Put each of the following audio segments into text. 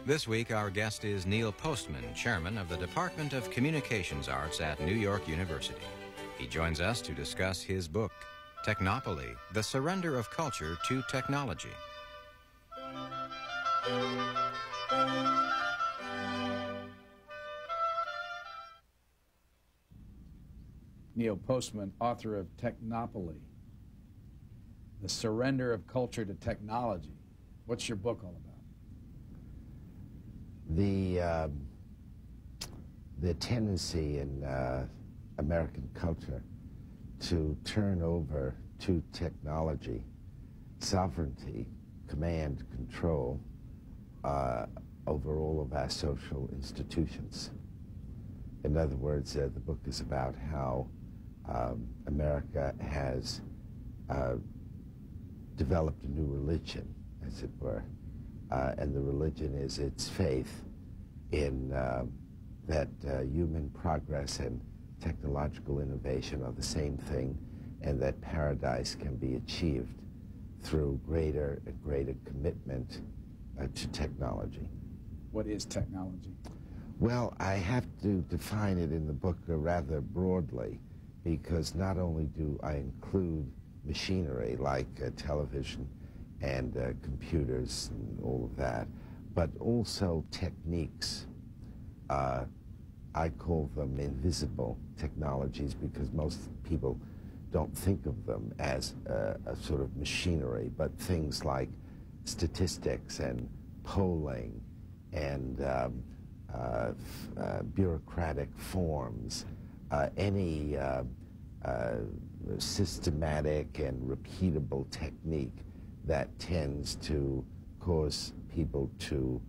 This week, our guest is Neil Postman, chairman of the Department of Communications Arts at New York University. He joins us to discuss his book, Technopoly, The Surrender of Culture to Technology. Neil Postman, author of Technopoly, The Surrender of Culture to Technology. What's your book all about? The tendency in American culture to turn over to technology, sovereignty, command, control over all of our social institutions. In other words, the book is about how America has developed a new religion, as it were, and the religion is its faith in that human progress and technological innovation are the same thing, and that paradise can be achieved through greater and greater commitment to technology. What is technology? Well, I have to define it in the book rather broadly, because not only do I include machinery like television and computers and all of that, but also techniques. I call them invisible technologies because most people don't think of them as a sort of machinery, but things like statistics and polling and bureaucratic forms, any systematic and repeatable technique that tends to cause people to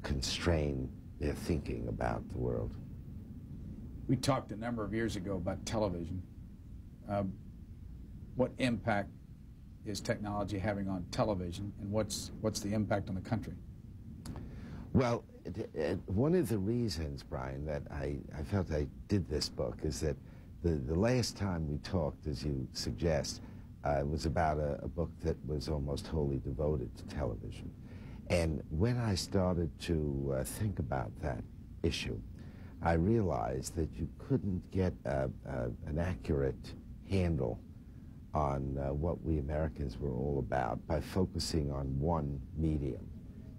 constrain their thinking about the world. We talked a number of years ago about television. What impact is technology having on television, and what's the impact on the country? Well, one of the reasons, Brian, that I felt I did this book is that the last time we talked, as you suggest, was about a book that was almost wholly devoted to television. And when I started to think about that issue, I realized that you couldn't get an accurate handle on what we Americans were all about by focusing on one medium.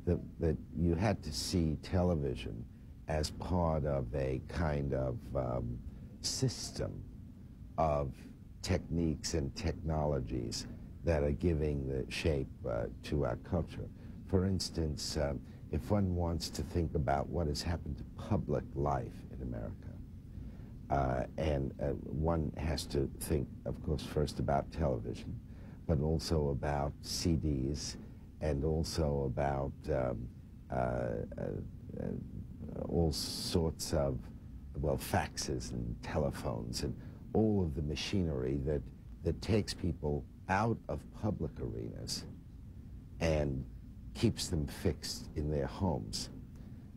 That you had to see television as part of a kind of system of techniques and technologies that are giving the shape to our culture. For instance, if one wants to think about what has happened to public life in America, and one has to think, of course, first about television, but also about CDs, and also about all sorts of, well, faxes and telephones and all of the machinery that takes people out of public arenas and keeps them fixed in their homes,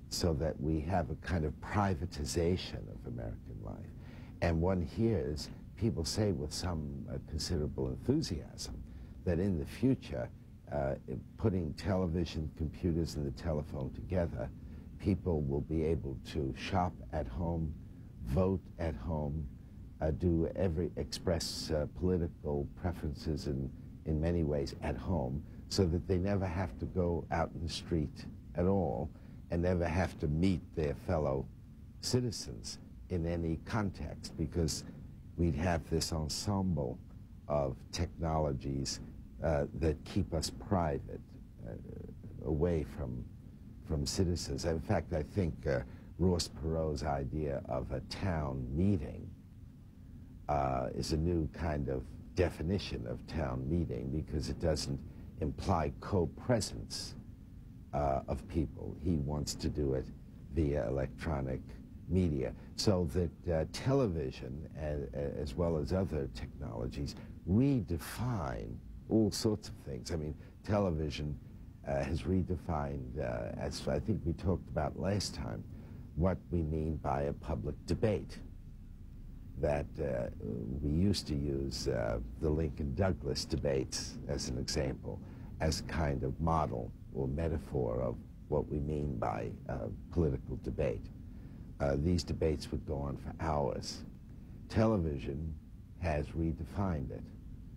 so that we have a kind of privatization of American life. And one hears people say with some considerable enthusiasm that in the future, putting television, computers, and the telephone together, people will be able to shop at home, vote at home, express political preferences in many ways at home, so that they never have to go out in the street at all and never have to meet their fellow citizens in any context, because we'd have this ensemble of technologies that keep us private, away from citizens. In fact, I think Ross Perot's idea of a town meeting is a new kind of definition of town meeting, because it doesn't imply co-presence of people. He wants to do it via electronic media. So that television, as well as other technologies, redefine all sorts of things. I mean, television has redefined, as I think we talked about last time, what we mean by a public debate. That we used to use the Lincoln-Douglas debates as an example, as a kind of model or metaphor of what we mean by political debate. These debates would go on for hours. Television has redefined it.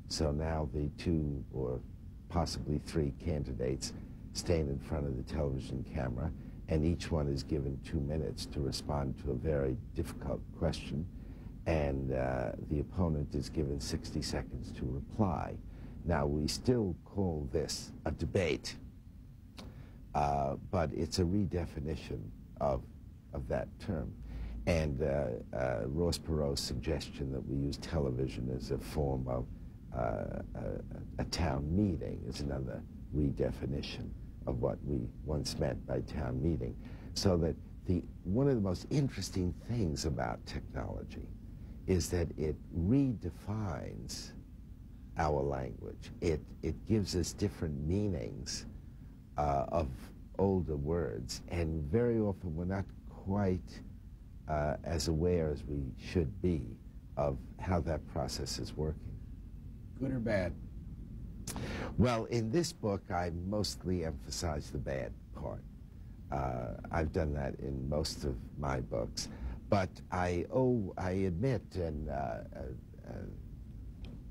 So now the 2 or possibly 3 candidates stand in front of the television camera, and each one is given 2 minutes to respond to a very difficult question, and the opponent is given 60 seconds to reply. Now, we still call this a debate, but it's a redefinition of that term. And Ross Perot's suggestion that we use television as a form of a town meeting is another redefinition of what we once meant by town meeting. So that one of the most interesting things about technology is that it redefines our language. It gives us different meanings of older words, and very often we're not quite as aware as we should be of how that process is working. Good or bad? Well, in this book, I mostly emphasize the bad part. I've done that in most of my books. But I admit, and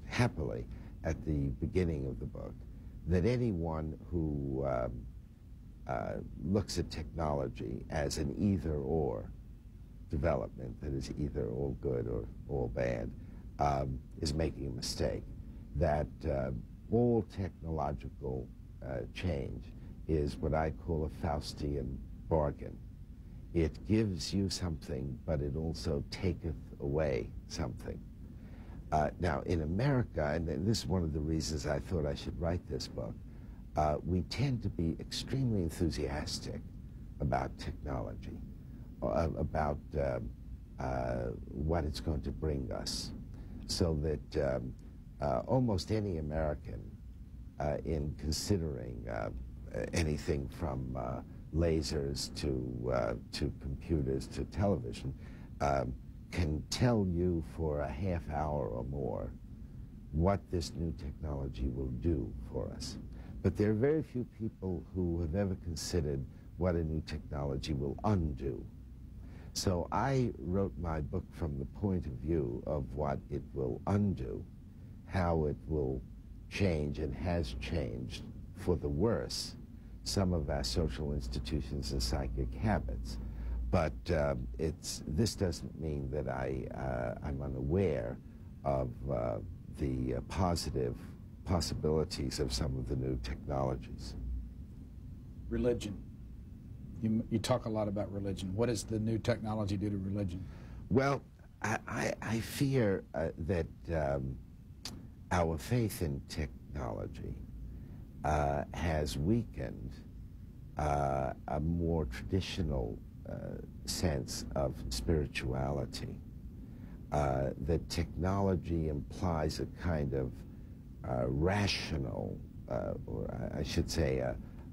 happily, at the beginning of the book, that anyone who looks at technology as an either-or development, that is either all good or all bad, is making a mistake. That all technological change is what I call a Faustian bargain. It gives you something, but it also taketh away something. Now, in America, and this is one of the reasons I thought I should write this book, we tend to be extremely enthusiastic about technology, about what it's going to bring us, so that almost any American, in considering anything from lasers to computers to television, can tell you for a half hour or more what this new technology will do for us. But there are very few people who have ever considered what a new technology will undo. So I wrote my book from the point of view of what it will undo, how it will change and has changed for the worse some of our social institutions and psychic habits. But this doesn't mean that I'm unaware of the positive possibilities of some of the new technologies. Religion. You talk a lot about religion. What does the new technology do to religion? Well, I fear that our faith in technology has weakened a more traditional sense of spirituality. That technology implies a kind of rational, or I should say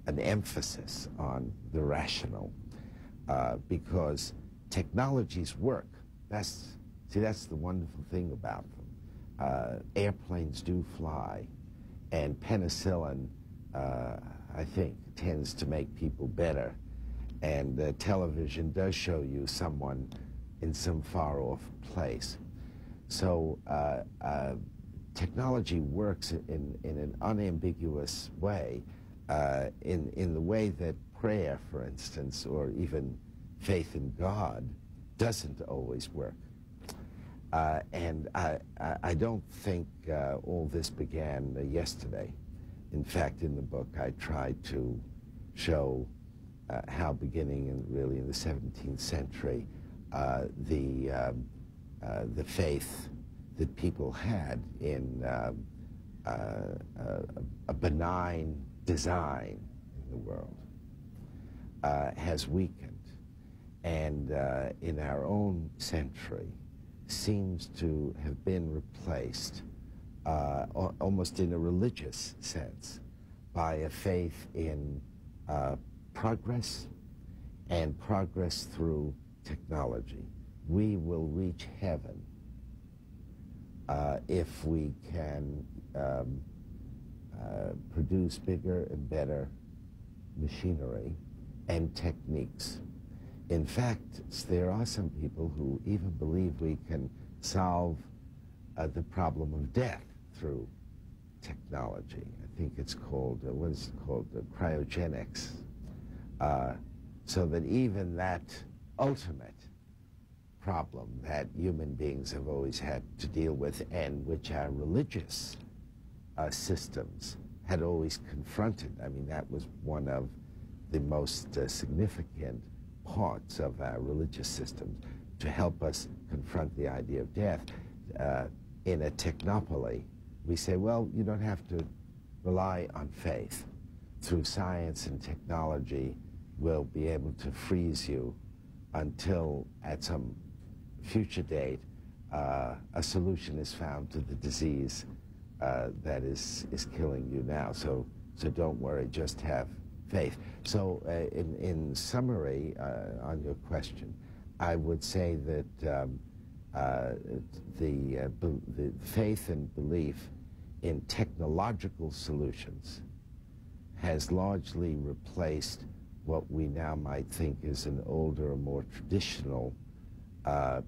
an emphasis on the rational, because technologies work. That's the wonderful thing about them. Airplanes do fly, and penicillin, I think, tends to make people better. And television does show you someone in some far-off place. So technology works in an unambiguous way, in the way that prayer, for instance, or even faith in God, doesn't always work. And I don't think all this began yesterday. In fact, in the book, I tried to show how, beginning really in the 17th century, the faith that people had in a benign design in the world has weakened, and in our own century seems to have been replaced almost in a religious sense by a faith in progress, and progress through technology. We will reach heaven if we can produce bigger and better machinery and techniques. In fact, there are some people who even believe we can solve the problem of death through technology. I think it's called, what is it called, cryogenics. So that even that ultimate problem that human beings have always had to deal with, and which our religious systems had always confronted. I mean, that was one of the most significant parts of our religious systems, to help us confront the idea of death. In a technopoly, we say, well, you don't have to rely on faith. Through science and technology, we'll be able to freeze you until, at some future date, a solution is found to the disease that is killing you now. So don't worry, just have faith. So in summary, on your question, I would say that the faith and belief in technological solutions has largely replaced what we now might think is an older, more traditional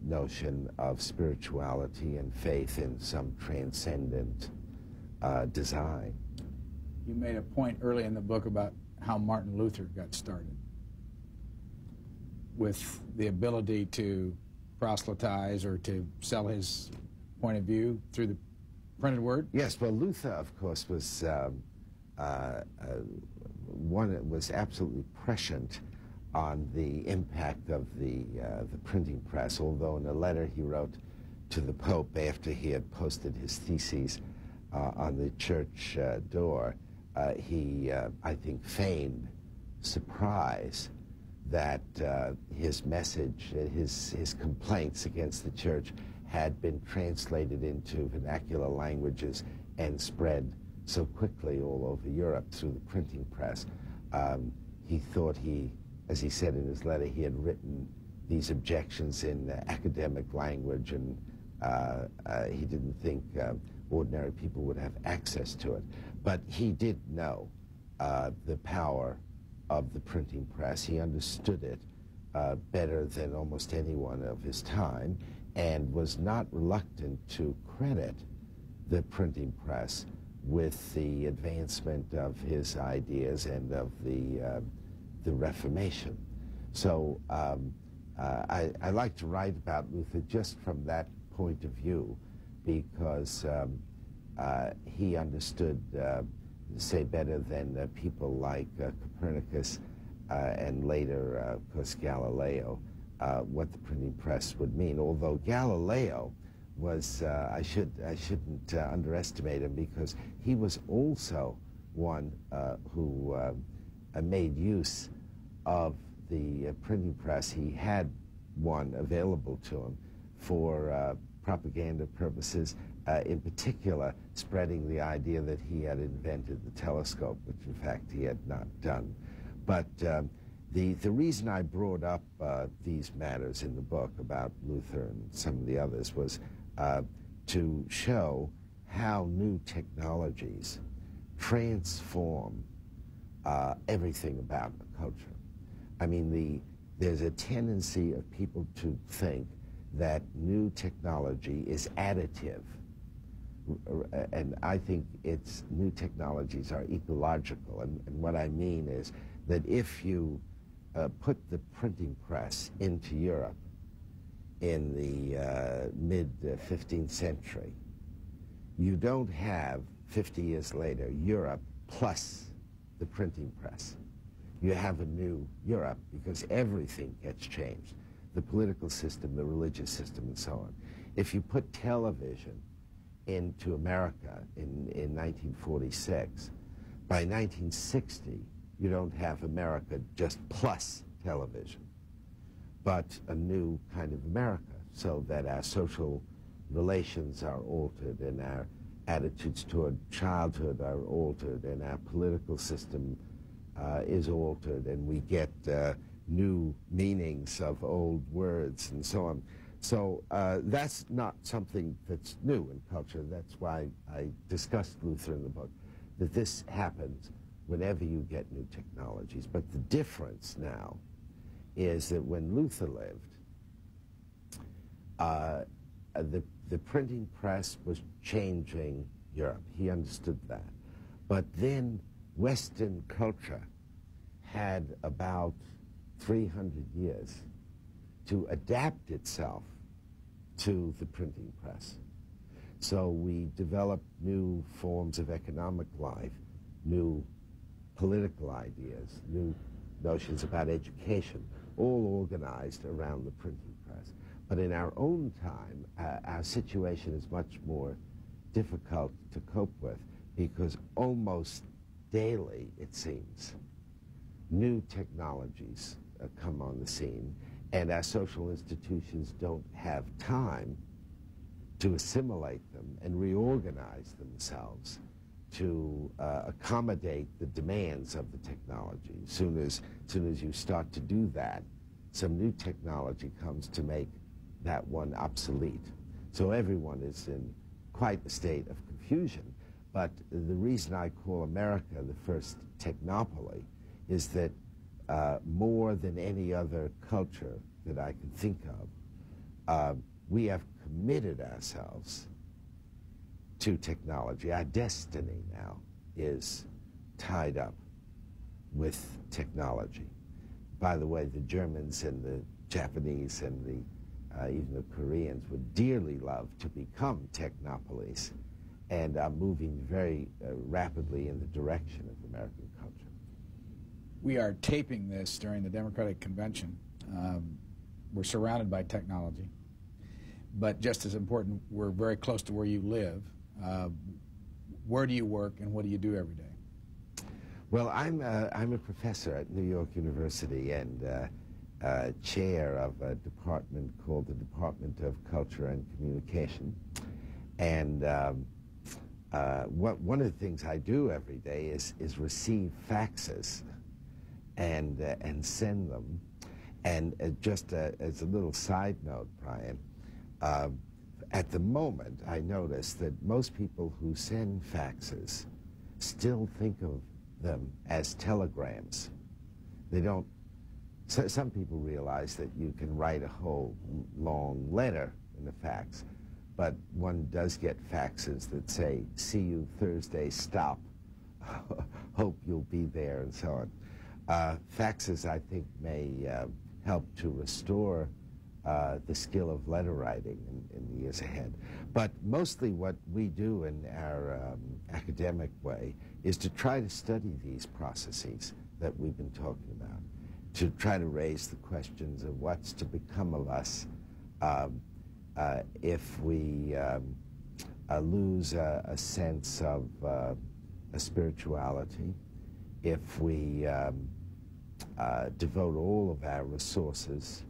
notion of spirituality and faith in some transcendent design. You made a point early in the book about how Martin Luther got started, with the ability to proselytize or to sell his point of view through the printed word. Yes, well, Luther, of course, was one that was absolutely prescient on the impact of the printing press, although in a letter he wrote to the Pope after he had posted his theses on the church door, he, I think, feigned surprise that his message, his complaints against the church had been translated into vernacular languages and spread so quickly all over Europe through the printing press. He thought as he said in his letter, he had written these objections in academic language, and he didn't think ordinary people would have access to it. But he did know the power of the printing press. He understood it better than almost anyone of his time, and was not reluctant to credit the printing press with the advancement of his ideas and of the Reformation. So I like to write about Luther just from that point of view, because he understood, say, better than people like Copernicus and later, of course, Galileo, what the printing press would mean. Although Galileo was, I shouldn't underestimate him, because he was also one who made use of the printing press. He had one available to him for propaganda purposes, in particular spreading the idea that he had invented the telescope, which in fact he had not done. But the reason I brought up these matters in the book about Luther and some of the others was to show how new technologies transform everything about the culture. I mean, there's a tendency of people to think that new technology is additive, and I think new technologies are ecological, and what I mean is that if you put the printing press into Europe in the mid-15th century, you don't have, 50 years later, Europe plus the printing press. You have a new Europe, because everything gets changed. The political system, the religious system, and so on. If you put television into America in 1946, by 1960, you don't have America just plus television, but a new kind of America, so that our social relations are altered, and our attitudes toward childhood are altered, and our political system is altered, and we get new meanings of old words and so on. So that's not something that's new in culture. That's why I discussed Luther in the book, that this happens whenever you get new technologies. But the difference now is that when Luther lived, the printing press was changing Europe. He understood that. But then Western culture had about 300 years to adapt itself to the printing press. So we developed new forms of economic life, new political ideas, new notions about education, all organized around the printing press. But in our own time, our situation is much more difficult to cope with because almost daily, it seems, new technologies come on the scene, and our social institutions don't have time to assimilate them and reorganize themselves to accommodate the demands of the technology. As soon as you start to do that, some new technology comes to make that one obsolete. So everyone is in quite a state of confusion. But the reason I call America the first technopoly is that more than any other culture that I can think of, we have committed ourselves to technology. Our destiny now is tied up with technology. By the way, the Germans and the Japanese and even the Koreans would dearly love to become technopolies and are moving very rapidly in the direction of American culture. We are taping this during the Democratic Convention. We're surrounded by technology. But just as important, we're very close to where you live. Where do you work and what do you do every day? Well, I'm a professor at New York University and chair of a department called the Department of Culture and Communication. And one of the things I do every day is receive faxes and send them. And just as a little side note, Brian, at the moment, I notice that most people who send faxes still think of them as telegrams. They don't. So some people realize that you can write a whole long letter in a fax, but one does get faxes that say, "See you Thursday, stop. Hope you'll be there," and so on. Faxes, I think, may help to restore the skill of letter writing in the years ahead. But mostly what we do in our academic way is to try to study these processes that we've been talking about, to try to raise the questions of what's to become of us if we lose a sense of a spirituality, if we devote all of our resources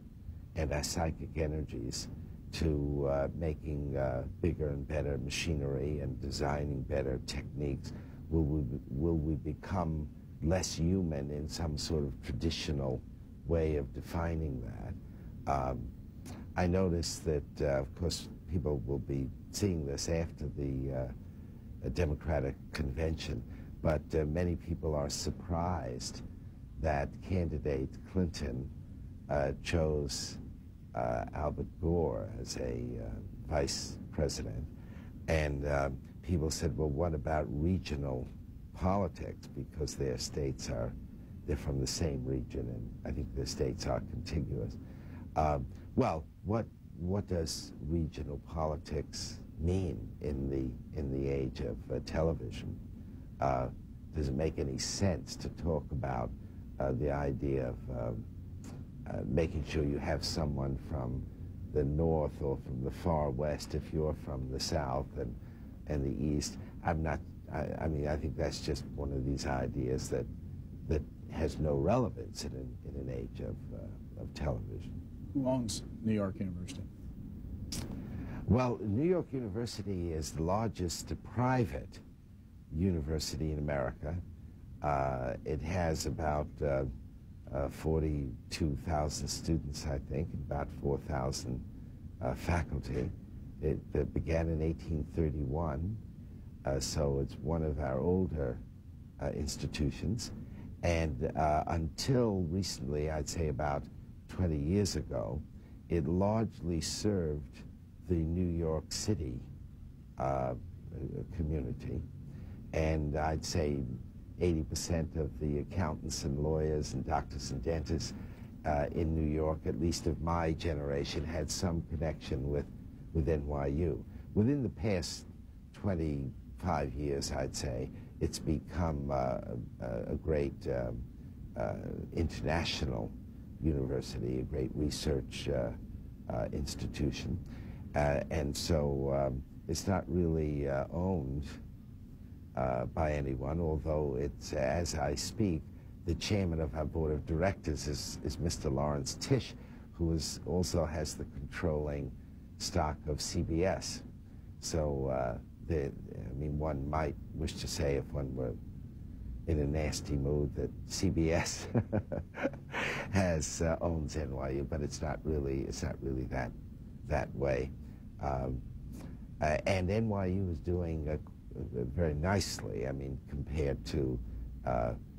and our psychic energies to making bigger and better machinery and designing better techniques. Will we become less human in some sort of traditional way of defining that? I notice that, of course, people will be seeing this after the Democratic Convention, but many people are surprised that candidate Clinton chose Albert Gore as a vice president. And people said, well, what about regional politics? Because their states they're from the same region, and I think their states are contiguous. Well, what does regional politics mean in the age of television? Does it make any sense to talk about the idea of making sure you have someone from the north or from the far west if you're from the south and the east? I mean, I think that's just one of these ideas that has no relevance in an age of television. Who owns New York University? Well, New York University is the largest private university in America. It has about 42,000 students, I think, and about 4,000 faculty. It began in 1831, so it's one of our older institutions. And until recently, I'd say about 20 years ago, it largely served the New York City community. And I'd say 80% of the accountants and lawyers and doctors and dentists in New York, at least of my generation, had some connection with NYU. Within the past 25 years, I'd say, it's become a great international university, a great research institution. And so it's not really owned by anyone, although it's, as I speak, the chairman of our board of directors is Mr. Lawrence Tisch, who also has the controlling stock of CBS. So, I mean, one might wish to say, if one were in a nasty mood, that CBS owns NYU, but it's not really that way. And NYU is doing very nicely. I mean, compared to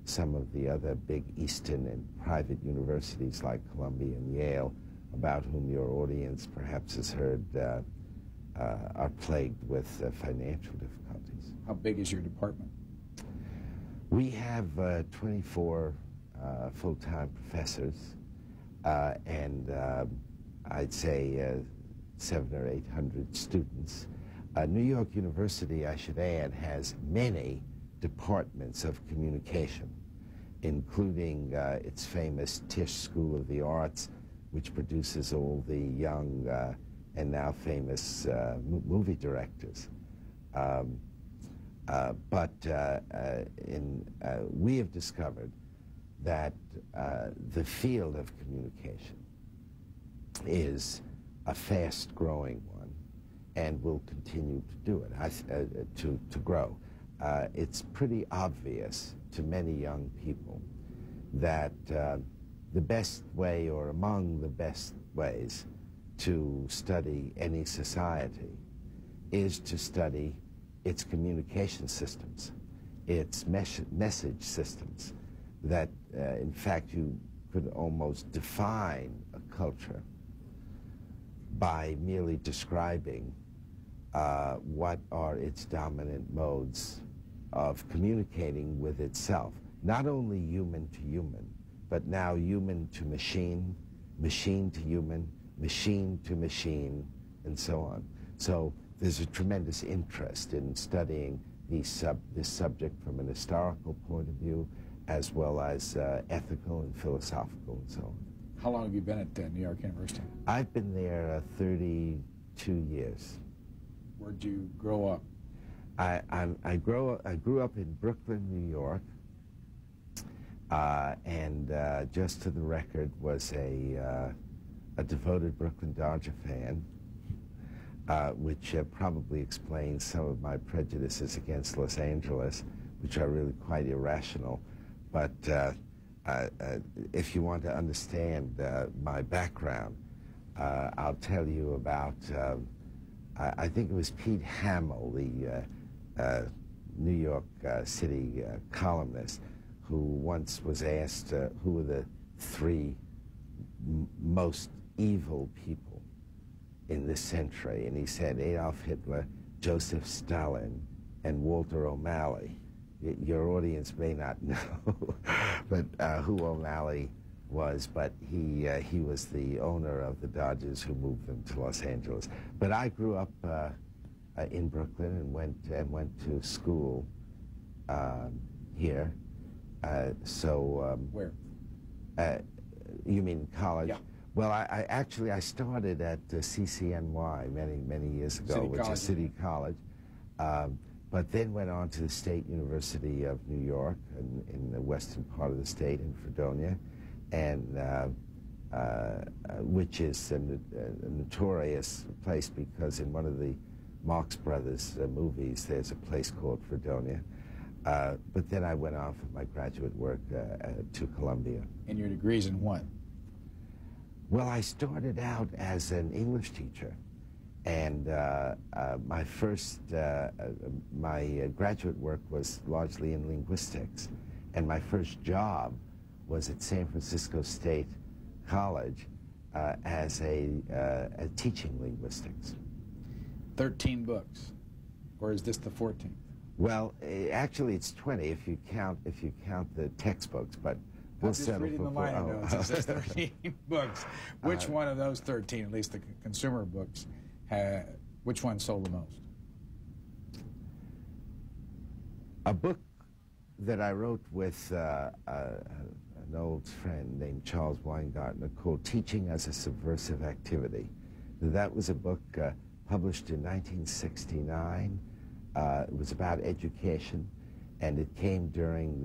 some of the other big Eastern and private universities like Columbia and Yale, about whom your audience perhaps has heard, are plagued with financial difficulties. How big is your department? We have 24 full-time professors, and I'd say 700 or 800 students. New York University, I should add, has many departments of communication, including its famous Tisch School of the Arts, which produces all the young and now famous movie directors. We have discovered that the field of communication is a fast-growing one and will continue to do it, to grow. It's pretty obvious to many young people that the best way, or among the best ways, to study any society is to study its communication systems, its message systems, that in fact you could almost define a culture by merely describing what are its dominant modes of communicating with itself, not only human to human, but now human to machine, machine to human, machine to machine, and so on. So there's a tremendous interest in studying this subject from an historical point of view, as well as ethical and philosophical and so on. How long have you been at New York University? I've been there 32 years. Where'd you grow up? I grew up in Brooklyn, New York, and just to the record, was a devoted Brooklyn Dodger fan, which probably explains some of my prejudices against Los Angeles, which are really quite irrational. But if you want to understand my background, I'll tell you about, I think it was Pete Hamill, the New York City columnist, who once was asked who were the three most evil people in this century, and he said Adolf Hitler, Joseph Stalin, and Walter O'Malley. Your audience may not know but who O'Malley was, but he was the owner of the Dodgers who moved them to Los Angeles. But I grew up in Brooklyn and went to school here. Where? You mean college? Yeah. Well, I started at CCNY many years ago, which is City College, but then went on to the State University of New York in the western part of the state in Fredonia, and which is a notorious place because in one of the Marx Brothers movies, there's a place called Fredonia. But then I went on for my graduate work to Columbia. And your degree's in what? Well, I started out as an English teacher, And my graduate work was largely in linguistics. And my first job was at San Francisco State College as teaching linguistics. 13 books, or is this the 14th? Well, actually, it's 20 if you count the textbooks, but we'll settle for reading the liner notes. It says 13 books. Which one of those 13, at least the consumer books, which one sold the most? A book that I wrote with an old friend named Charles Weingartner called Teaching as a Subversive Activity. That was a book published in 1969. It was about education, and it came during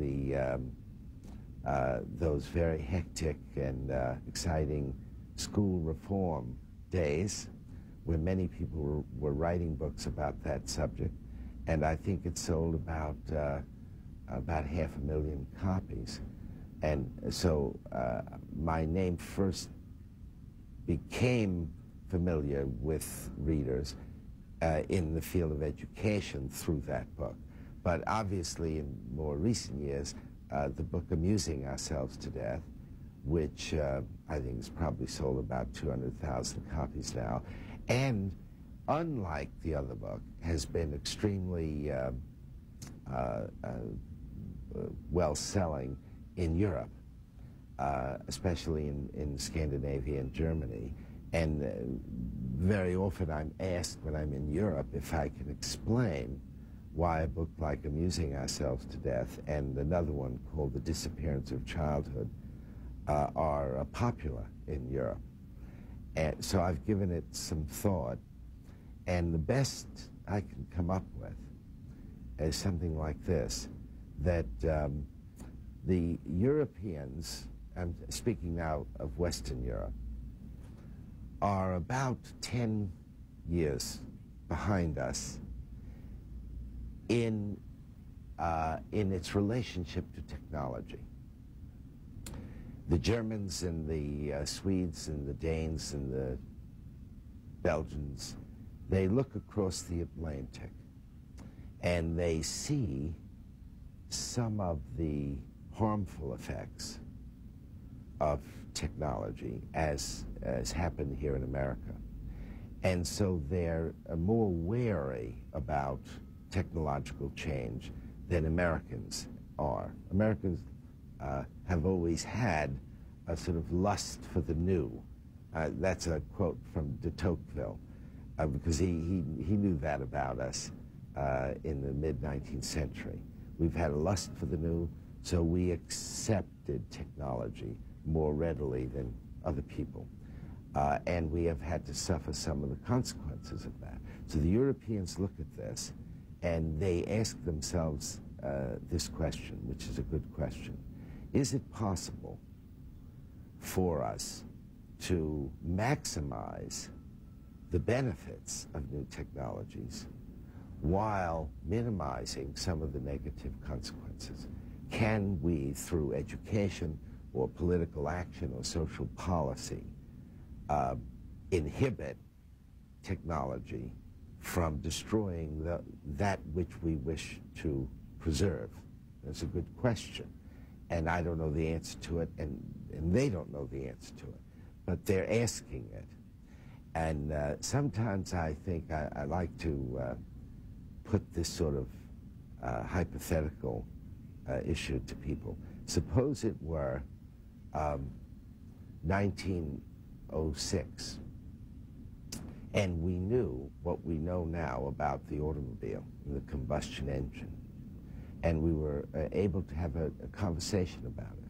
those very hectic and exciting school reform days, where many people were writing books about that subject, and I think it sold about 500,000 copies. And so my name first became familiar with readers in the field of education through that book. But obviously, in more recent years, the book Amusing Ourselves to Death, which I think has probably sold about 200,000 copies now, and unlike the other book, has been extremely well-selling in Europe, especially in Scandinavia and Germany. And very often I'm asked when I'm in Europe if I can explain why a book like Amusing Ourselves to Death and another one called The Disappearance of Childhood are popular in Europe. And so I've given it some thought, and the best I can come up with is something like this, that the Europeans, I'm speaking now of Western Europe, are about 10 years behind us in its relationship to technology. The Germans and the Swedes and the Danes and the Belgians, they look across the Atlantic and they see some of the harmful effects of technology as happened here in America. And so they're more wary about technological change than Americans are. Americans have always had a sort of lust for the new. That's a quote from de Tocqueville, because he knew that about us in the mid-19th century. We've had a lust for the new, so we accepted technology more readily than other people. And we have had to suffer some of the consequences of that. So the Europeans look at this, and they ask themselves this question, which is a good question. Is it possible for us to maximize the benefits of new technologies while minimizing some of the negative consequences? Can we, through education or political action or social policy, inhibit technology from destroying that which we wish to preserve? That's a good question. And I don't know the answer to it, and they don't know the answer to it. But they're asking it. And sometimes I think I like to put this sort of hypothetical issue to people. Suppose it were 1906, and we knew what we know now about the automobile and the combustion engine, and we were able to have a conversation about it,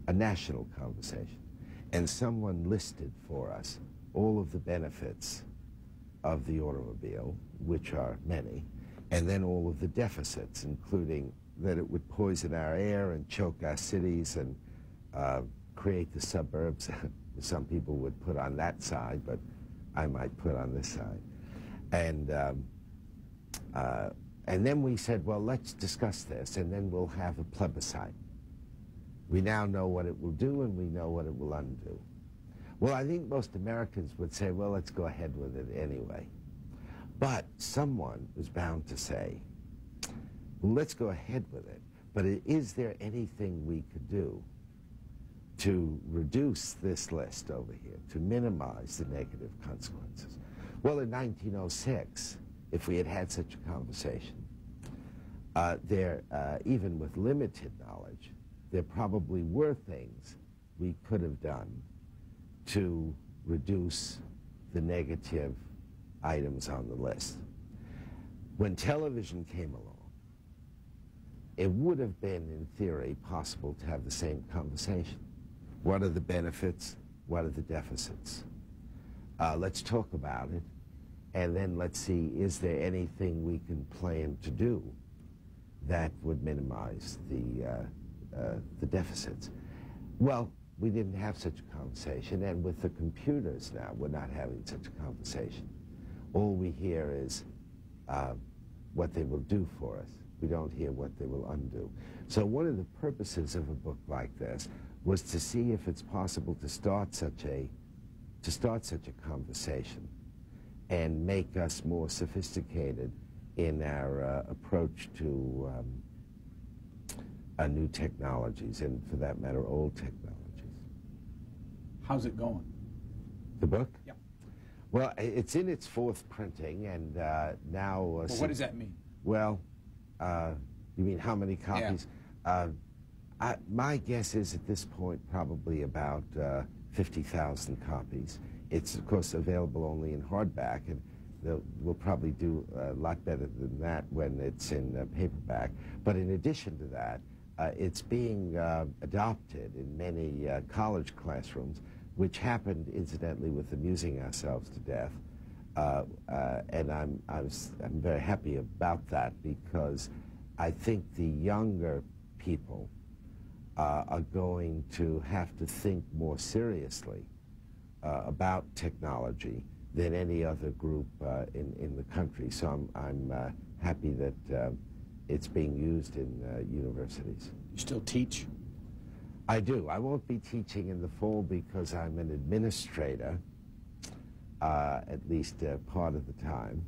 a national conversation, and someone listed for us all of the benefits of the automobile, which are many, and then all of the deficits, including that it would poison our air and choke our cities and create the suburbs. Some people would put on that side, but I might put on this side. And then we said, well, let's discuss this, and then we'll have a plebiscite. We now know what it will do, and we know what it will undo. Well, I think most Americans would say, well, let's go ahead with it anyway. But someone was bound to say, well, let's go ahead with it, but is there anything we could do to reduce this list over here, to minimize the negative consequences? Well, in 1906, if we had had such a conversation, even with limited knowledge, there probably were things we could have done to reduce the negative items on the list. When television came along, it would have been, in theory, possible to have the same conversation. What are the benefits? What are the deficits? Let's talk about it, and then let's see, is there anything we can plan to do that would minimize the deficits? Well, we didn't have such a conversation, and with the computers now, we're not having such a conversation. All we hear is what they will do for us. We don't hear what they will undo. So one of the purposes of a book like this was to see if it's possible to start such a conversation and make us more sophisticated in our approach to new technologies, and for that matter, old technologies. How's it going? The book? Yeah. Well, it's in its 4th printing, and now... Well, what does that mean? Well, you mean how many copies? Yeah. My guess is at this point probably about 50,000 copies. It's, of course, available only in hardback, and we'll probably do a lot better than that when it's in paperback. But in addition to that, it's being adopted in many college classrooms, which happened, incidentally, with Amusing Ourselves to Death. And I'm very happy about that, because I think the younger people are going to have to think more seriously about technology than any other group in the country. So I'm happy that it's being used in universities. You still teach? I do. I won't be teaching in the fall because I'm an administrator, at least part of the time.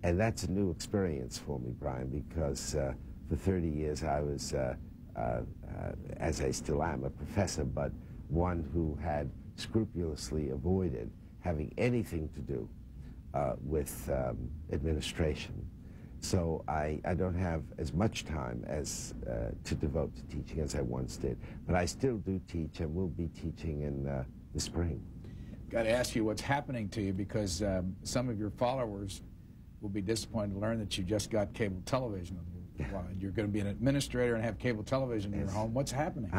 And that's a new experience for me, Brian, because for 30 years I was, as I still am, a professor, but one who had scrupulously avoided having anything to do with administration. So I don't have as much time as to devote to teaching as I once did. But I still do teach, and will be teaching in the spring. Got to ask you what's happening to you, because some of your followers will be disappointed to learn that you just got cable television. You're going to be an administrator and have cable television in your home. What's happening?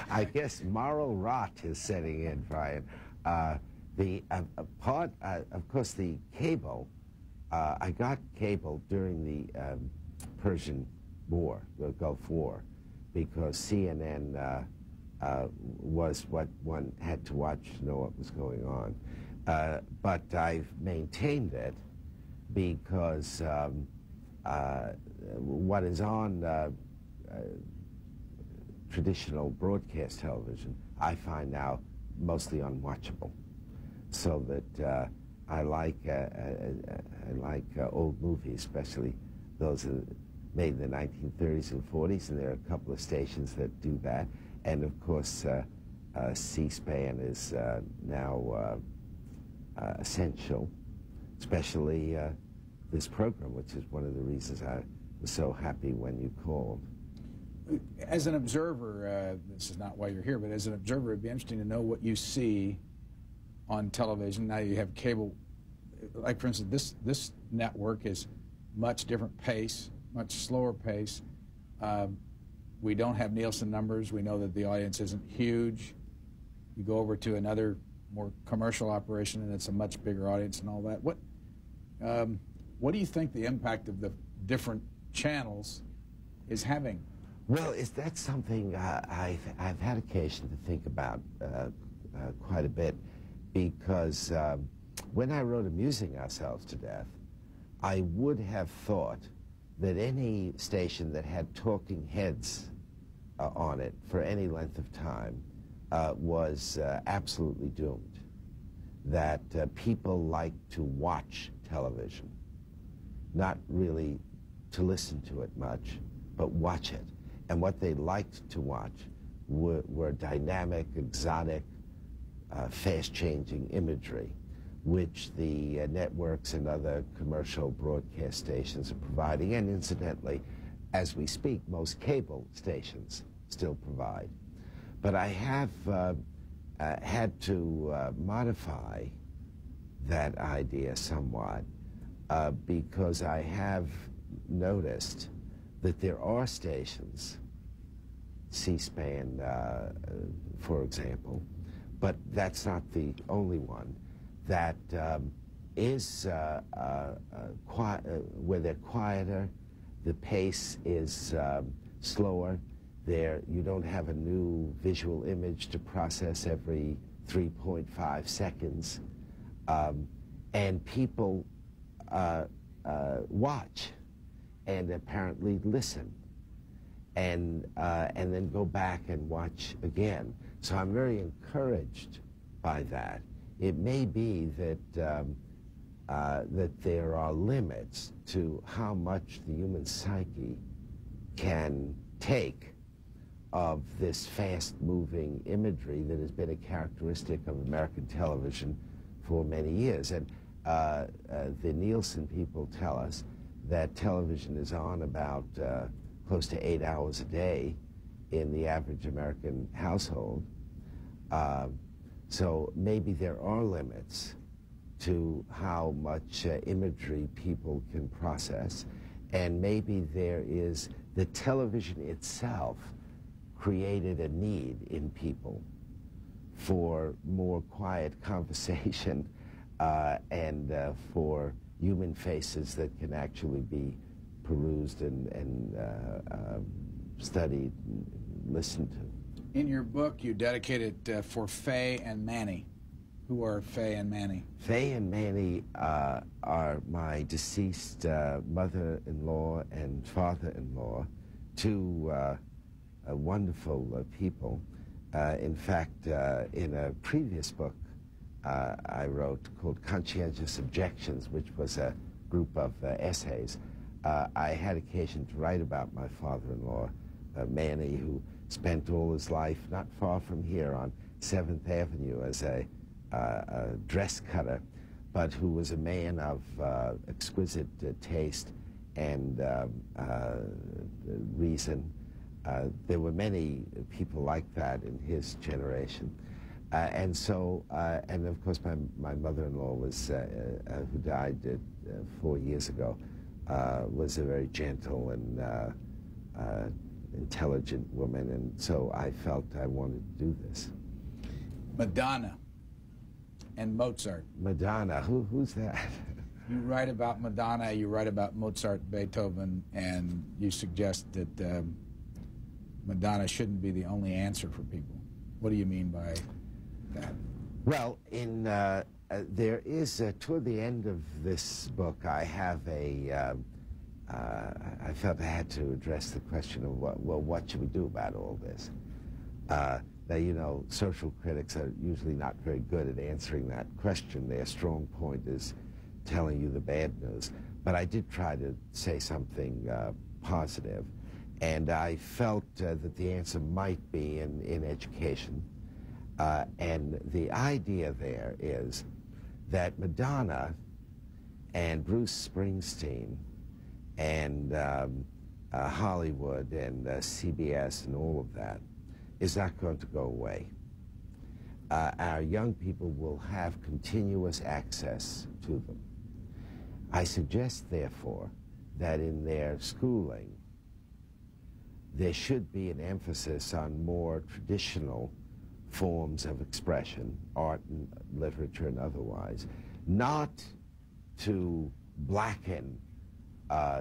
I guess moral rot is setting in, Brian. Of course, the cable, I got cable during the Persian War, the Gulf War, because CNN was what one had to watch to know what was going on. But I've maintained it because what is on traditional broadcast television, I find now mostly unwatchable. So that I like old movies, especially those made in the 1930s and 40s, and there are a couple of stations that do that. And of course, C-SPAN is now essential, especially this program, which is one of the reasons I was so happy when you called. As an observer, this is not why you're here, but as an observer, it'd be interesting to know what you see on television. Now you have cable, like for instance, this network is much different pace, much slower pace. We don't have Nielsen numbers. We know that the audience isn't huge. You go over to another more commercial operation, and it's a much bigger audience and all that. What do you think the impact of the different channels is having? Well, that's something I've had occasion to think about quite a bit, because when I wrote Amusing Ourselves to Death, I would have thought that any station that had talking heads on it for any length of time was absolutely doomed. That people like to watch television, not really to listen to it much, but watch it. And what they liked to watch were dynamic, exotic, fast-changing imagery, which the networks and other commercial broadcast stations are providing, and incidentally, as we speak, most cable stations still provide. But I have had to modify that idea somewhat because I have noticed that there are stations, C-SPAN, for example, but that's not the only one, that is where they're quieter, the pace is slower, you don't have a new visual image to process every 3.5 seconds, and people watch and apparently listen, and then go back and watch again. So I'm very encouraged by that. It may be that that there are limits to how much the human psyche can take of this fast-moving imagery that has been a characteristic of American television for many years. And the Nielsen people tell us that television is on about close to 8 hours a day in the average American household. So maybe there are limits to how much imagery people can process, and maybe there is the television itself created a need in people for more quiet conversation and for human faces that can actually be perused and studied and listened to. In your book, you dedicate it for Faye and Manny. Who are Faye and Manny? Faye and Manny are my deceased mother-in-law and father-in-law, two wonderful people. In fact, in a previous book I wrote called Conscientious Objections, which was a group of essays, I had occasion to write about my father-in-law, Manny, who spent all his life not far from here on 7th Avenue as a dress cutter, but who was a man of exquisite taste and reason. There were many people like that in his generation. And so, and of course my mother-in-law was, who died 4 years ago, was a very gentle and intelligent woman, and so I felt I wanted to do this. Madonna and Mozart. Madonna, who's that? You write about Madonna, you write about Mozart, Beethoven, and you suggest that Madonna shouldn't be the only answer for people. What do you mean by that? Well, in there is, toward the end of this book, I have a, I felt I had to address the question of, what should we do about all this? Now, you know, social critics are usually not very good at answering that question. Their strong point is telling you the bad news. But I did try to say something positive. And I felt that the answer might be in education. And the idea there is that Madonna and Bruce Springsteen and Hollywood and CBS and all of that is not going to go away. Our young people will have continuous access to them. I suggest, therefore, that in their schooling, there should be an emphasis on more traditional forms of expression, art and literature and otherwise, not to blacken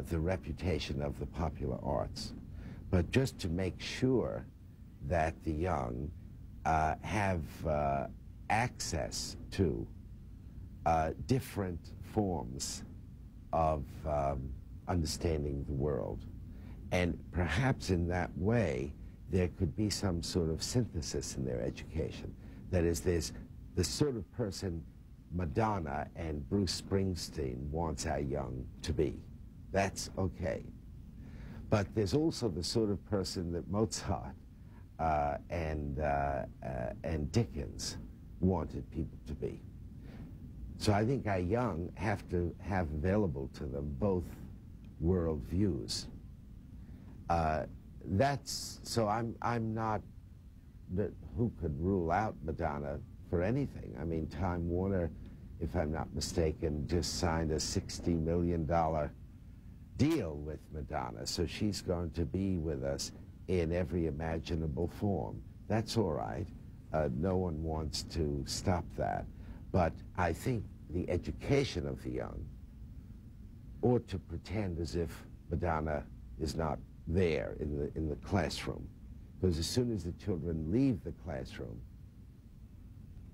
the reputation of the popular arts, but just to make sure that the young have access to different forms of understanding the world. And perhaps in that way, there could be some sort of synthesis in their education. That is, there's the sort of person Madonna and Bruce Springsteen wants our young to be. That's okay. But there's also the sort of person that Mozart and Dickens wanted people to be. So I think our young have to have available to them both worldviews. So I'm not who could rule out Madonna for anything. I mean, Time Warner, if I'm not mistaken, just signed a $60 million deal with Madonna, so she's going to be with us in every imaginable form. That's all right. No one wants to stop that. But I think the education of the young ought to pretend as if Madonna is not there in the classroom. Because as soon as the children leave the classroom,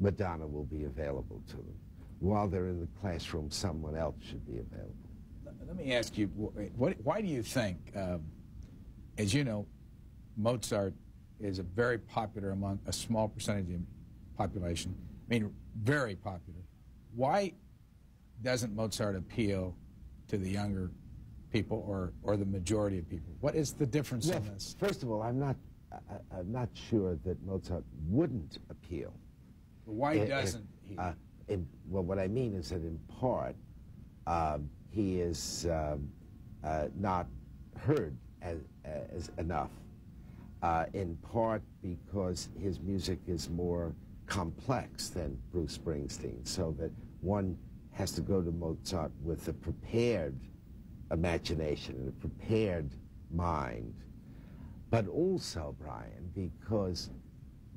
Madonna will be available to them. While they're in the classroom, someone else should be available. Let me ask you, why do you think, as you know, Mozart is a very popular among a small percentage of the population, I mean, very popular. Why doesn't Mozart appeal to the younger people or the majority of people? What is the difference in this? First of all, I'm not sure that Mozart wouldn't appeal. Why doesn't he? Well, what I mean is that in part, he is not heard as enough, in part because his music is more complex than Bruce Springsteen, so that one has to go to Mozart with a prepared imagination and a prepared mind. But also, Brian, because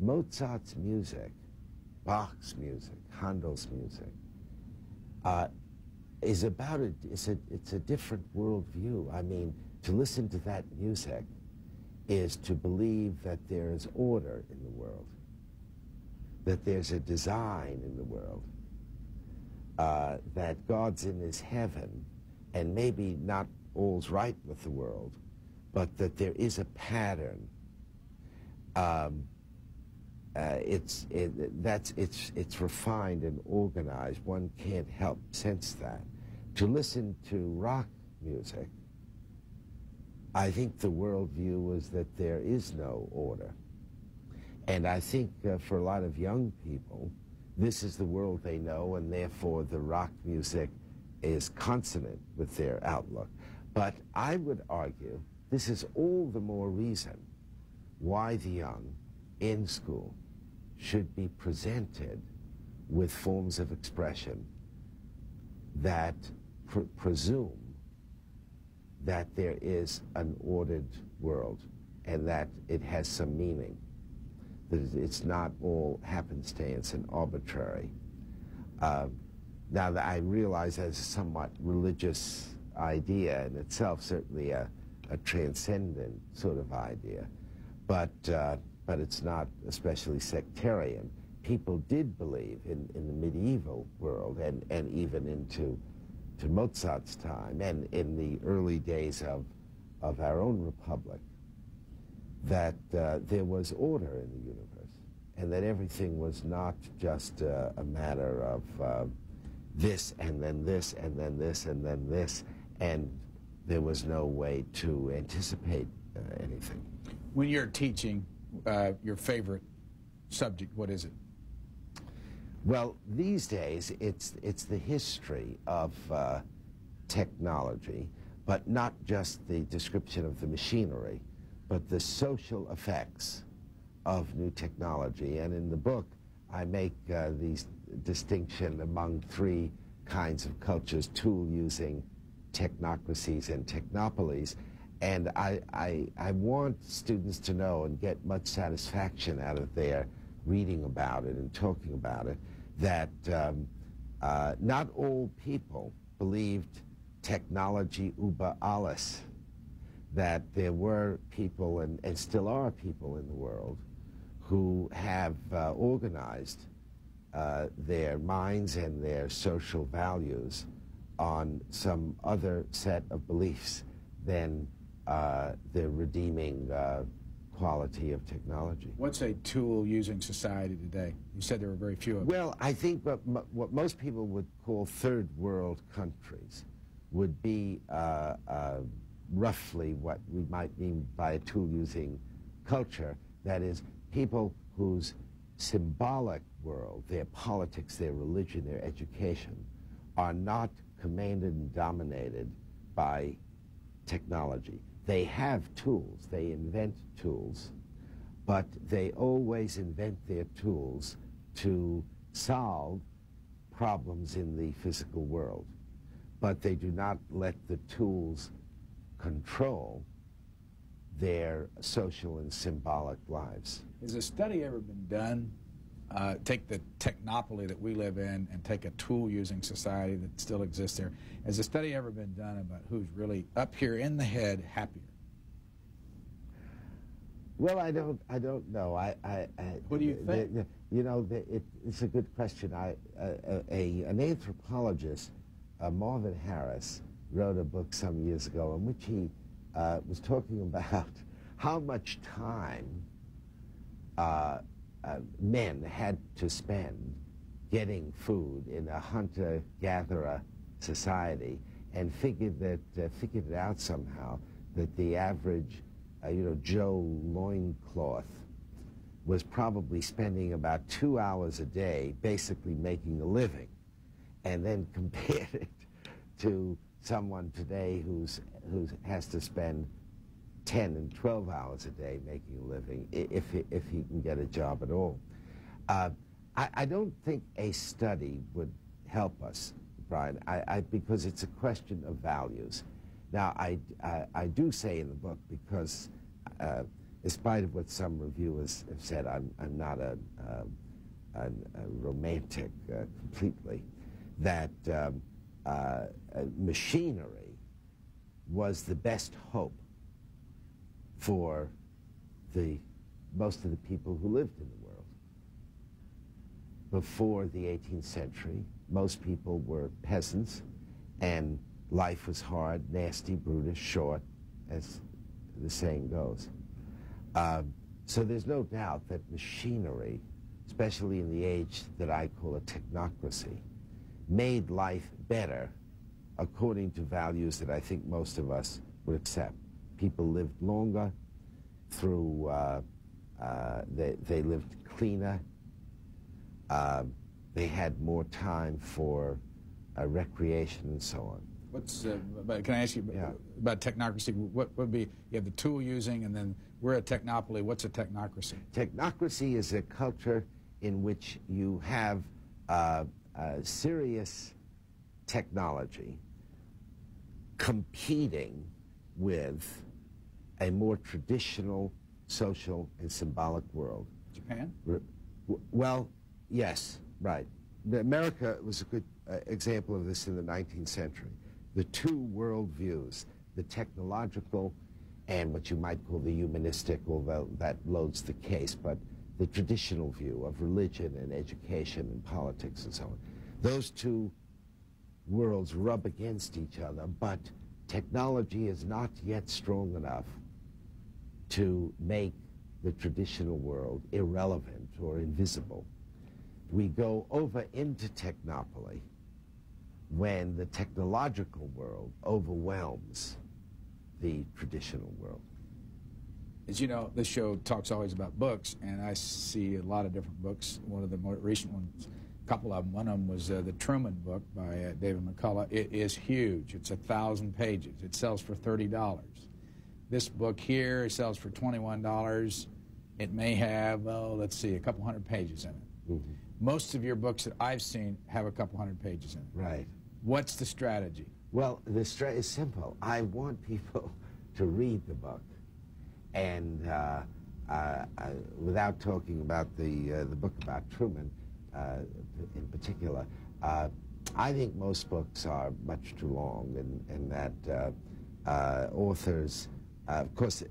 Mozart's music, Bach's music, Handel's music, is about it's a different worldview. I mean, to listen to that music is to believe that there is order in the world, that there's a design in the world, that God's in his heaven, and maybe not all's right with the world, but that there is a pattern. It's refined and organized. One can't help sense that. To listen to rock music, I think the worldview was that there is no order. And I think for a lot of young people, this is the world they know, and therefore the rock music is consonant with their outlook. But I would argue this is all the more reason why the young in school should be presented with forms of expression that presume that there is an ordered world and that it has some meaning, that it's not all happenstance and arbitrary. Now, that I realize that's a somewhat religious idea in itself, certainly a transcendent sort of idea, but it's not especially sectarian. People did believe in the medieval world and even into Mozart's time and in the early days of our own republic, that there was order in the universe and that everything was not just a matter of this and then this and then this and then this, and there was no way to anticipate anything. When you're teaching, your favorite subject, what is it? Well, these days it's the history of technology, but not just the description of the machinery, but the social effects of new technology. And in the book, I make these distinction among three kinds of cultures: tool-using technocracies and technopolies. And I want students to know and get much satisfaction out of their reading about it and talking about it, that not all people believed technology über alles, that there were people and still are people in the world who have organized their minds and their social values on some other set of beliefs than the redeeming quality of technology. What's a tool-using society today? You said there were very few of them. Well, I think what most people would call third world countries would be roughly what we might mean by a tool-using culture. That is, people whose symbolic world, their politics, their religion, their education, are not commanded and dominated by technology. They have tools, they invent tools, but they always invent their tools to solve problems in the physical world. But they do not let the tools control their social and symbolic lives. Has a study ever been done, take the technopoly that we live in and take a tool-using society that still exists there, has a study ever been done about who's really up here in the head happier? Well, I don't know. What do you think? It's a good question. An anthropologist, Marvin Harris, wrote a book some years ago in which he was talking about how much time men had to spend getting food in a hunter-gatherer society, and figured it out somehow that the average Joe loincloth was probably spending about 2 hours a day basically making a living, and then compared it to someone today who has to spend 10 and 12 hours a day making a living, if he can get a job at all. I don't think a study would help us, Brian, because it's a question of values. Now, I do say in the book, because in spite of what some reviewers have said, I'm not a romantic completely, that machinery was the best hope for most of the people who lived in the world. Before the 18th century, most people were peasants, and life was hard, nasty, brutish, short, as the saying goes. So there's no doubt that machinery, especially in the age that I call a technocracy, made life better according to values that I think most of us would accept. People lived longer through, they lived cleaner, they had more time for recreation and so on. Can I ask you about technocracy? What would be, you have the tool using, and then we're a technopoly. What's a technocracy? Technocracy is a culture in which you have serious technology competing with a more traditional social and symbolic world. Japan? Well, yes, right. America was a good example of this in the 19th century. The two worldviews, the technological and what you might call the humanistic, although that loads the case, but the traditional view of religion and education and politics and so on. Those two worlds rub against each other, but technology is not yet strong enough to make the traditional world irrelevant or invisible. We go over into technopoly when the technological world overwhelms the traditional world. As you know, this show talks always about books, and I see a lot of different books. One of the more recent ones, a couple of them, one of them was the Truman book by David McCullough. It is huge. It's 1,000 pages. It sells for $30. This book here sells for $21. It may have, let's see, a couple hundred pages in it. Mm-hmm. Most of your books that I've seen have a couple hundred pages in it. Right. What's the strategy? Well, the strategy is simple. I want people to read the book, and without talking about the book about Truman in particular, I think most books are much too long, and that authors, of course,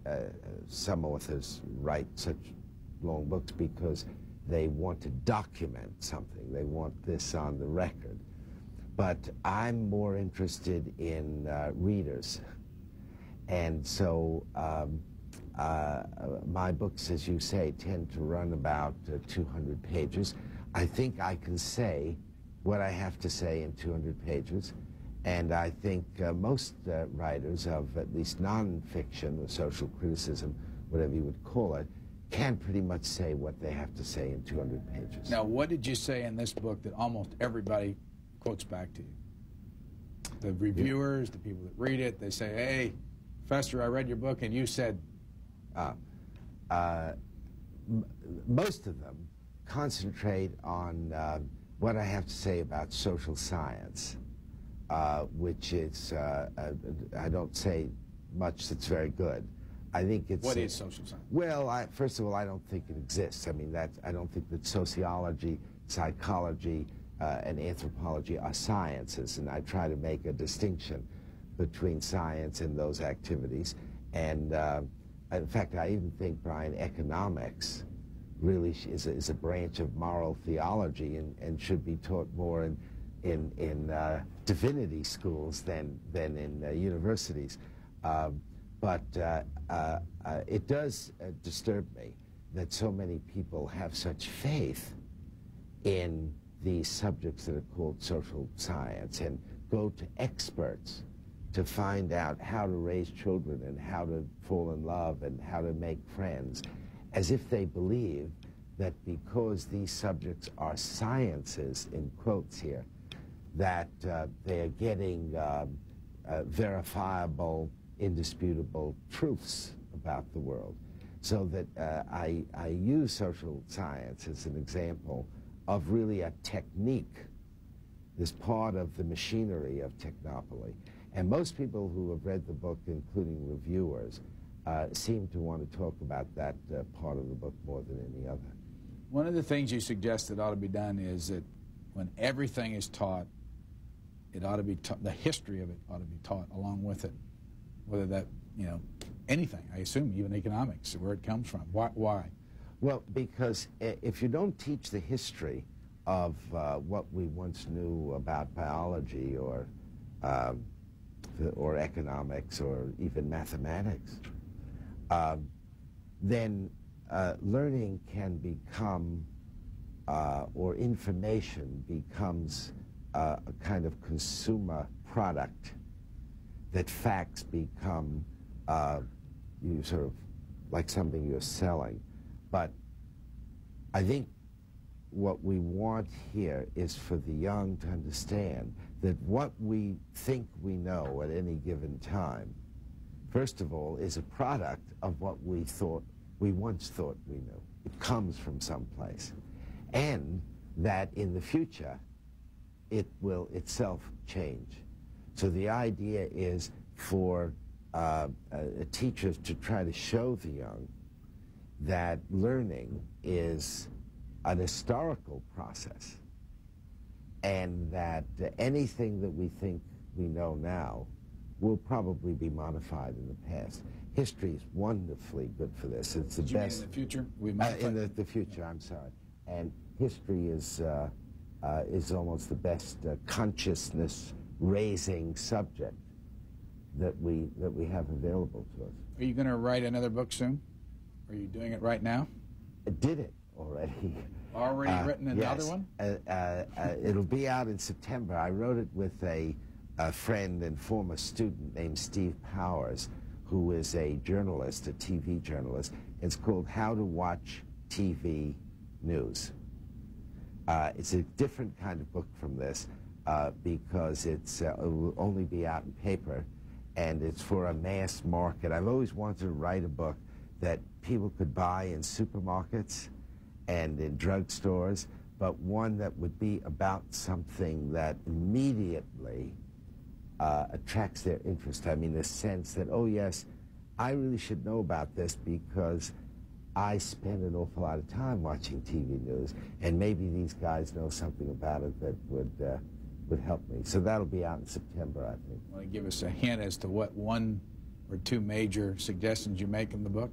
some authors write such long books because they want to document something. They want this on the record. But I'm more interested in readers. And so my books, as you say, tend to run about 200 pages. I think I can say what I have to say in 200 pages, and I think most writers of at least nonfiction or social criticism, whatever you would call it, can pretty much say what they have to say in 200 pages. Now, what did you say in this book that almost everybody quotes back to you? The reviewers, the people that read it, they say, hey, Professor, I read your book, and you said... most of them concentrate on what I have to say about social science, which is, I don't say much that's very good. I think it's... What is social science? Well, first of all, I don't think it exists. I mean, I don't think that sociology, psychology, and anthropology are sciences, and I try to make a distinction between science and those activities. And in fact, I even think, Brian, economics really is a branch of moral theology and should be taught more in divinity schools than in universities. But it does disturb me that so many people have such faith in these subjects that are called social science and go to experts to find out how to raise children and how to fall in love and how to make friends, as if they believe that because these subjects are sciences, in quotes here, that they are getting verifiable, indisputable truths about the world. So that I use social science as an example of really a technique, this part of the machinery of Technopoly. And most people who have read the book, including reviewers, seem to want to talk about that part of the book more than any other. One of the things you suggest that ought to be done is that when everything is taught, it ought to be taught, the history of it ought to be taught along with it. Whether that, you know, anything, I assume, even economics, where it comes from. Why? Well, because if you don't teach the history of what we once knew about biology or economics or even mathematics, then learning can become, or information becomes a kind of consumer product, that facts become you sort of like something you're selling. But I think what we want here is for the young to understand that what we think we know at any given time, first of all, is a product of what we once thought we knew. It comes from someplace. And that in the future, it will itself change. So the idea is for teachers to try to show the young that learning is an historical process, and that anything that we think we know now will probably be modified in the past. History is wonderfully good for this. It's the best. In the future? In the future, I'm sorry. And history is almost the best consciousness-raising subject that we have available to us. Are you going to write another book soon? Are you doing it right now? I did it already. Already written another yes. one? It'll be out in September. I wrote it with a friend and former student named Steve Powers, who is a journalist, a TV journalist. It's called How to Watch TV News. It's a different kind of book from this because it will only be out in paper, and it's for a mass market. I've always wanted to write a book that people could buy in supermarkets and in drugstores, but one that would be about something that immediately attracts their interest. I mean, the sense that, oh yes, I really should know about this because I spend an awful lot of time watching TV news, and maybe these guys know something about it that would help me. So that'll be out in September, I think. Want to give us a hint as to what one or two major suggestions you make in the book?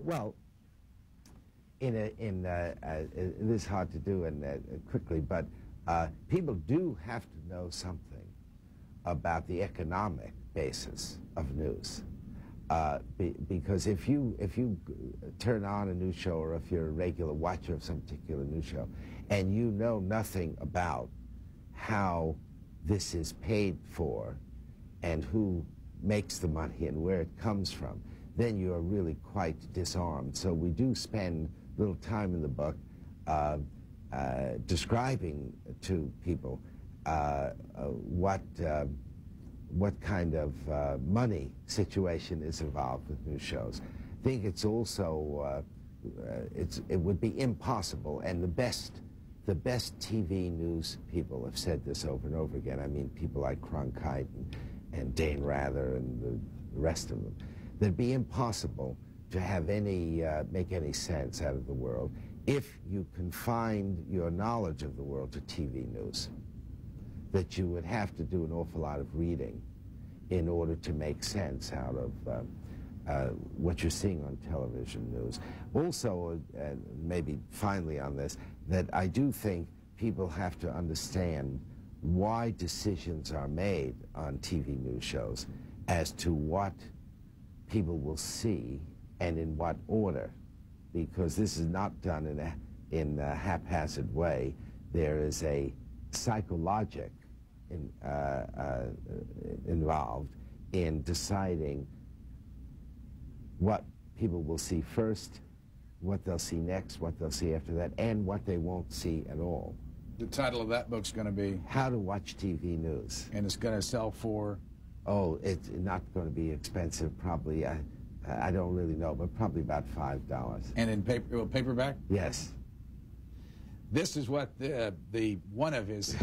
Well, it is hard to do quickly, but people do have to know something about the economic basis of news. Because if you turn on a news show, or if you're a regular watcher of some particular news show, and you know nothing about how this is paid for and who makes the money and where it comes from, then you are really quite disarmed. So we do spend a little time in the book describing to people what kind of money situation is involved with news shows. I think it's also, it would be impossible, and the best TV news people have said this over and over again. I mean, people like Cronkite and Dane Rather and the rest of them. That'd be impossible to have any, make any sense out of the world if you confined your knowledge of the world to TV news. That you would have to do an awful lot of reading in order to make sense out of what you're seeing on television news. Also, maybe finally on this, that I do think people have to understand why decisions are made on TV news shows as to what people will see and in what order, because this is not done in a haphazard way. There is a psychologic involved in deciding what people will see first, what they'll see next, what they'll see after that, and what they won't see at all. The title of that book's going to be? How to Watch TV News. And it's going to sell for? Oh, it's not going to be expensive, probably. I don't really know, but probably about $5. And in paperback? Yes. This is what the one of his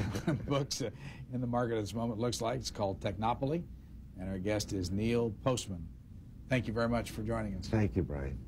books in the market at this moment looks like. It's called Technopoly, and our guest is Neil Postman. Thank you very much for joining us. Thank you, Brian.